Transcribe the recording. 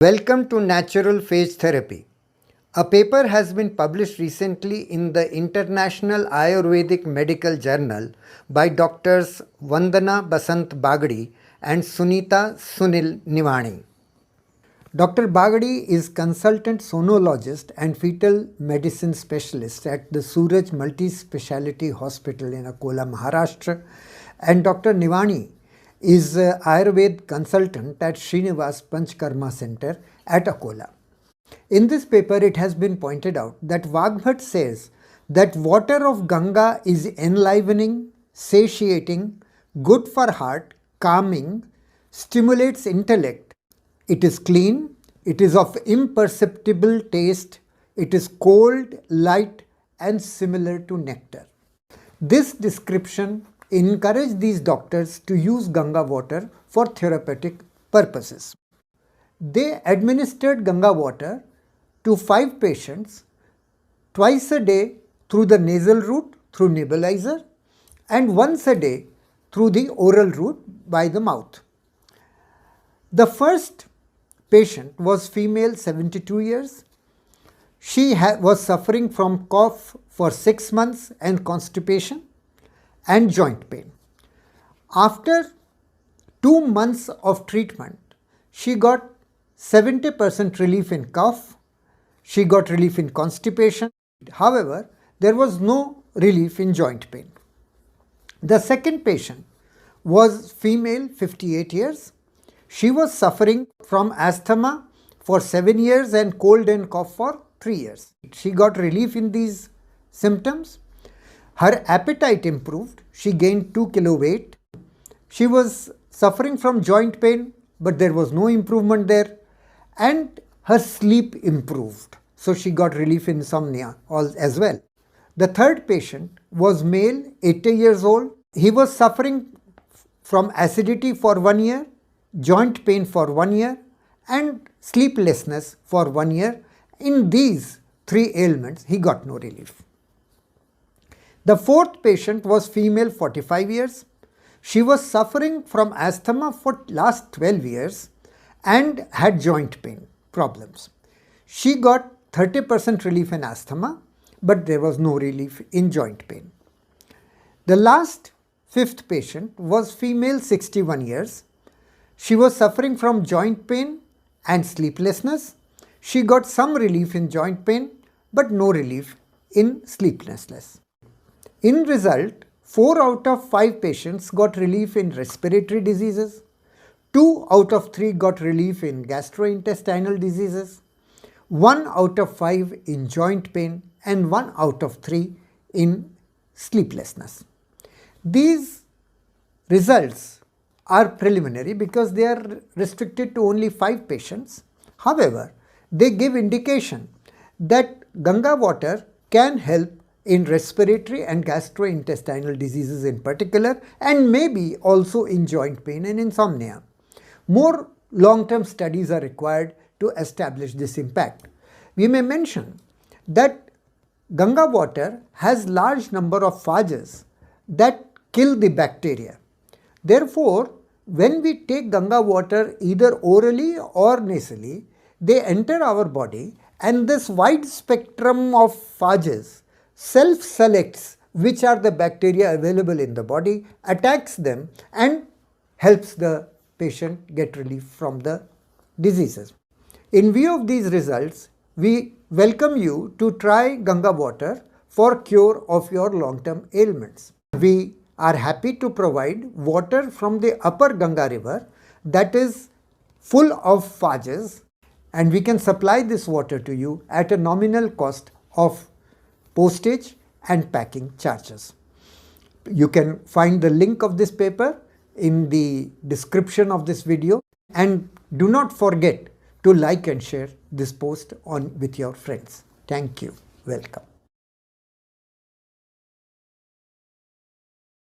Welcome to Natural Phage Therapy. A paper has been published recently in the International Ayurvedic Medical Journal by Doctors Vandana Basant Bagdi and Sunita Sunil Nivani. Dr. Bagdi is consultant sonologist and fetal medicine specialist at the Suraj Multi-Speciality Hospital in Akola, Maharashtra, and Dr. Nivani is Ayurveda consultant at Srinivas Panchkarma Center at Akola. In this paper, it has been pointed out that Vagbhat says that water of Ganga is enlivening, satiating, good for heart, calming, stimulates intellect. It is clean, it is of imperceptible taste, it is cold, light and similar to nectar. This description encouraged these doctors to use Ganga water for therapeutic purposes. They administered Ganga water to 5 patients twice a day through the nasal route through nebulizer and once a day through the oral route by the mouth. The first patient was female, 72 years. She was suffering from cough for 6 months and constipation and joint pain. After 2 months of treatment, she got 70% relief in cough, she got relief in constipation. However, there was no relief in joint pain. The second patient was female, 58 years. She was suffering from asthma for 7 years and cold and cough for 3 years. She got relief in these symptoms. Her appetite improved. She gained 2 kilo weight. She was suffering from joint pain, but there was no improvement there. And her sleep improved. So she got relief in insomnia as well. The third patient was male, 80 years old. He was suffering from acidity for 1 year, joint pain for 1 year, and sleeplessness for 1 year. In these 3 ailments, he got no relief. The fourth patient was female, 45 years. She was suffering from asthma for last 12 years and had joint pain problems. She got 30% relief in asthma, but there was no relief in joint pain. The last, fifth patient was female, 61 years. She was suffering from joint pain and sleeplessness. She got some relief in joint pain, but no relief in sleeplessness. In result, 4 out of 5 patients got relief in respiratory diseases, 2 out of 3 got relief in gastrointestinal diseases, 1 out of 5 in joint pain, and 1 out of 3 in sleeplessness. These results are preliminary because they are restricted to only 5 patients. However, they give indication that Ganga water can help in respiratory and gastrointestinal diseases in particular, and maybe also in joint pain and insomnia. More long-term studies are required to establish this impact. We may mention that Ganga water has large number of phages that kill the bacteria. Therefore, when we take Ganga water either orally or nasally, they enter our body and this wide spectrum of phages self-selects which are the bacteria available in the body, attacks them and helps the patient get relief from the diseases. In view of these results, we welcome you to try Ganga water for cure of your long-term ailments. We are happy to provide water from the upper Ganga river that is full of phages, and we can supply this water to you at a nominal cost of postage and packing charges. You can find the link of this paper in the description of this video, and do not forget to like and share this post with your friends. Thank you. Welcome.